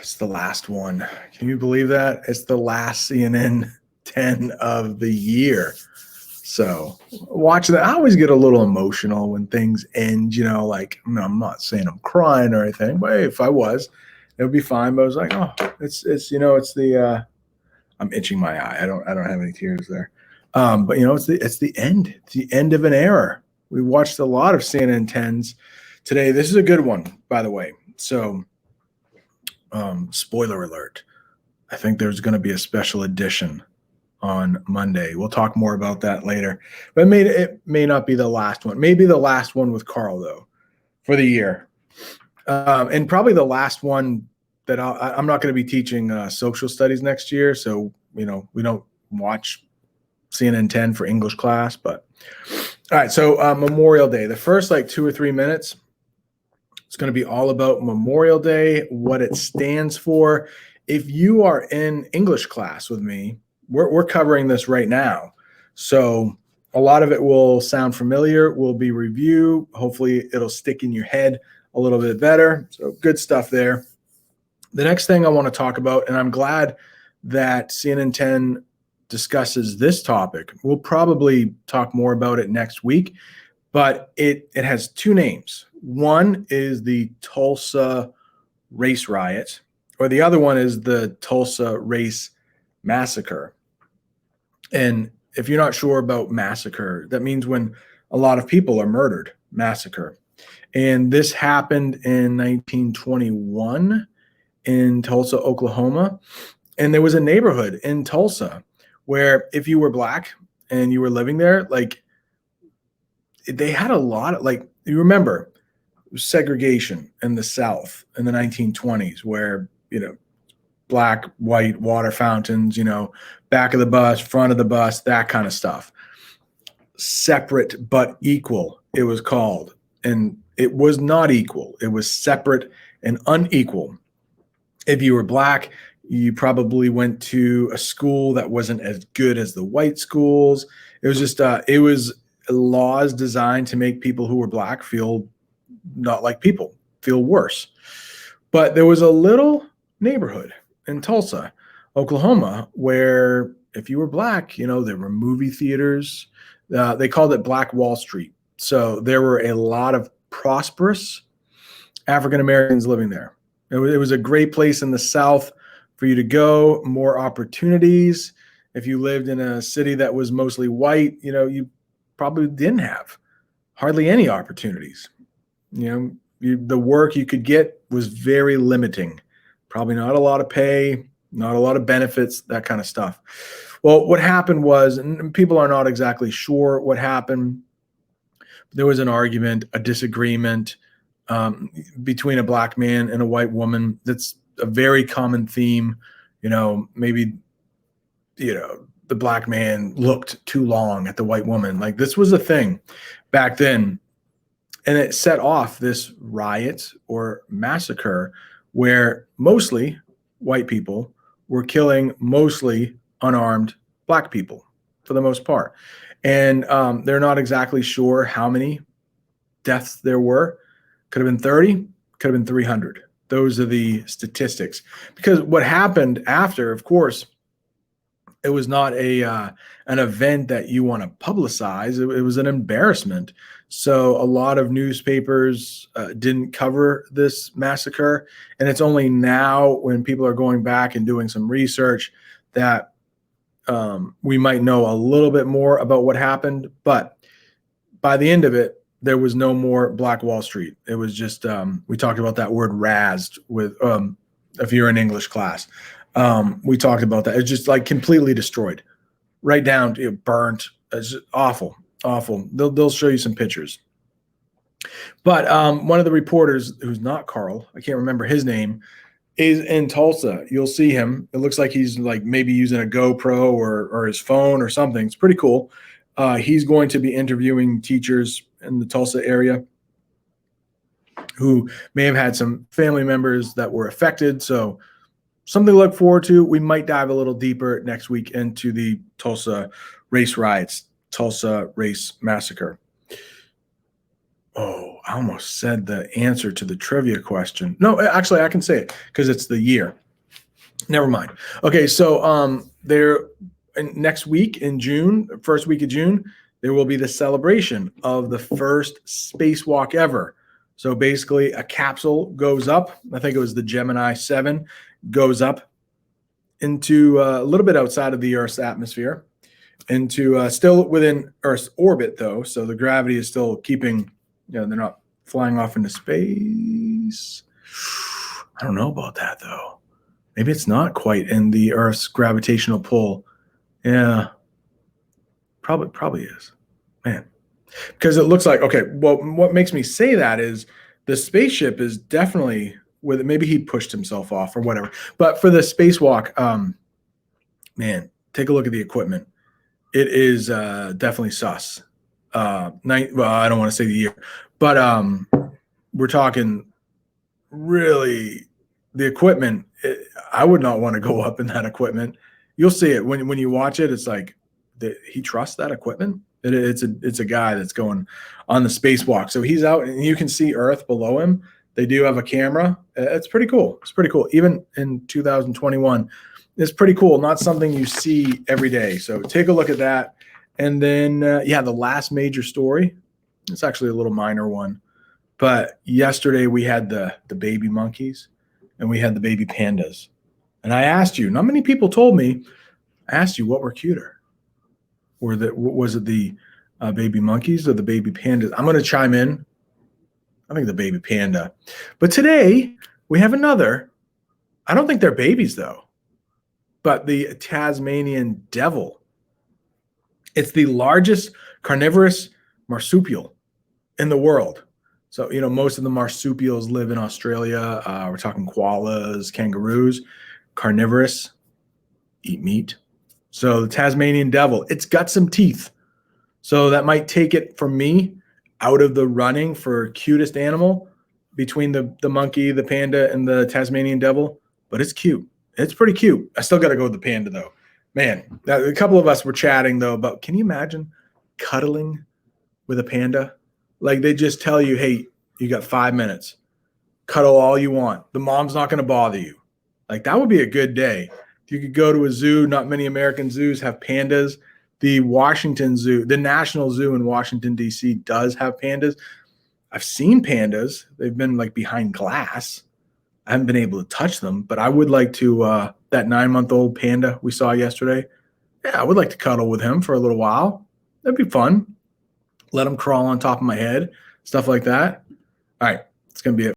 It's the last one. Can you believe that? It's the last CNN 10 of the year. So watch that. I always get a little emotional when things end, like, I'm not saying I'm crying or anything, but hey, if I was, it would be fine. But I was like, oh, it's the I'm itching my eye. I don't have any tears there. But it's the end. It's the end of an era. We watched a lot of CNN 10s today. This is a good one, by the way. So spoiler alert. I think there's going to be a special edition on Monday. We'll talk more about that later. But it may not be the last one. Maybe the last one with Carl, though, for the year. And probably the last one that I'm not going to be teaching social studies next year. So, we don't watch CNN 10 for English class. But all right, so Memorial Day, the first 2 or 3 minutes, it's going to be all about Memorial Day, what it stands for. If you are in English class with me, we're covering this right now. So a lot of it will sound familiar. We'll be review. Hopefully it'll stick in your head a little bit better. So good stuff there. The next thing I want to talk about, and I'm glad that CNN 10 discusses this topic. We'll probably talk more about it next week, but it has two names. One is the Tulsa race riot, or the other one is the Tulsa race massacre. And if you're not sure about massacre, that means when a lot of people are murdered, massacre. And this happened in 1921 in Tulsa, Oklahoma. And there was a neighborhood in Tulsa where if you were Black and you were living there, they had a lot of, you remember segregation in the South in the 1920s where, Black, white, water fountains, back of the bus, front of the bus, that kind of stuff. Separate but equal, it was called. And it was not equal. It was separate and unequal. If you were Black, you probably went to a school that wasn't as good as the white schools. It was just, it was laws designed to make people who were Black feel not like people, feel worse. But there was a little neighborhood in Tulsa, Oklahoma, where if you were Black, there were movie theaters. They called it Black Wall Street. So there were a lot of prosperous African Americans living there. It was a great place in the South for you to go, more opportunities. If you lived in a city that was mostly white, you probably didn't have hardly any opportunities. The work you could get was very limiting. Probably not a lot of pay, not a lot of benefits, that kind of stuff. Well, what happened was, and people are not exactly sure what happened, there was an argument, a disagreement between a Black man and a white woman. That's a very common theme. Maybe, the Black man looked too long at the white woman. This was a thing back then. And it set off this riot or massacre where mostly white people were killing mostly unarmed Black people for the most part. And they're not exactly sure how many deaths there were. Could have been 30, could have been 300. Those are the statistics. Because what happened after, of course, it was not an event that you want to publicize. It was an embarrassment. So a lot of newspapers didn't cover this massacre. And it's only now when people are going back and doing some research that we might know a little bit more about what happened. But by the end of it, there was no more Black Wall Street. It was just, we talked about that word razed with, if you're in English class. We talked about that. It's just completely destroyed, right down to burnt. It's just awful. They'll show you some pictures. But one of the reporters, who's not Carl, I can't remember his name, is in Tulsa. You'll see him. It looks like he's maybe using a GoPro or his phone or something. It's pretty cool. He's going to be interviewing teachers in the Tulsa area who may have had some family members that were affected. So something to look forward to. We might dive a little deeper next week into the Tulsa race riots, Tulsa race massacre. Oh, I almost said the answer to the trivia question. No, actually, I can say it because it's the year. Never mind. Okay, so next week in June, first week of June, there will be the celebration of the first spacewalk ever. So basically, a capsule goes up. I think it was the Gemini 7 goes up into a little bit outside of the Earth's atmosphere, into still within Earth's orbit, though. So the gravity is still keeping, they're not flying off into space. I don't know about that, though. Maybe it's not quite in the Earth's gravitational pull. Yeah, probably is. Man, because it looks like, okay, well, what makes me say that is the spaceship is definitely with it. Maybe he pushed himself off or whatever. But for the spacewalk, man, take a look at the equipment. It is definitely sus. Well, I don't want to say the year, but we're talking really the equipment. I would not want to go up in that equipment. You'll see it when you watch it. It's like he trusts that equipment. It's a guy that's going on the spacewalk. So he's out and you can see Earth below him. They do have a camera. It's pretty cool. It's pretty cool. Even in 2021, it's pretty cool. Not something you see every day. So take a look at that. And then, the last major story, it's actually a little minor one. But yesterday we had the baby monkeys and we had the baby pandas. And I asked you, not many people told me, I asked you what were cuter. Was it the baby monkeys or the baby pandas? I'm going to chime in. I think the baby panda. But today we have another. I don't think they're babies though. But the Tasmanian devil. It's the largest carnivorous marsupial in the world. So, most of the marsupials live in Australia. We're talking koalas, kangaroos, carnivorous, eat meat. So the Tasmanian devil, it's got some teeth. So that might take it from me out of the running for cutest animal between the monkey, the panda, and the Tasmanian devil. But it's cute. It's pretty cute. I still got to go with the panda, though. Man, a couple of us were chatting, though, about can you imagine cuddling with a panda? Like they just tell you, hey, you got 5 minutes. Cuddle all you want. The mom's not going to bother you. Like that would be a good day. If you could go to a zoo, not many American zoos have pandas. The Washington Zoo, the National Zoo in Washington, D.C. does have pandas. I've seen pandas. They've been like behind glass. I haven't been able to touch them, but I would like to, that 9-month-old panda we saw yesterday. Yeah, I would like to cuddle with him for a little while. That'd be fun. Let him crawl on top of my head, stuff like that. All right, it's going to be it.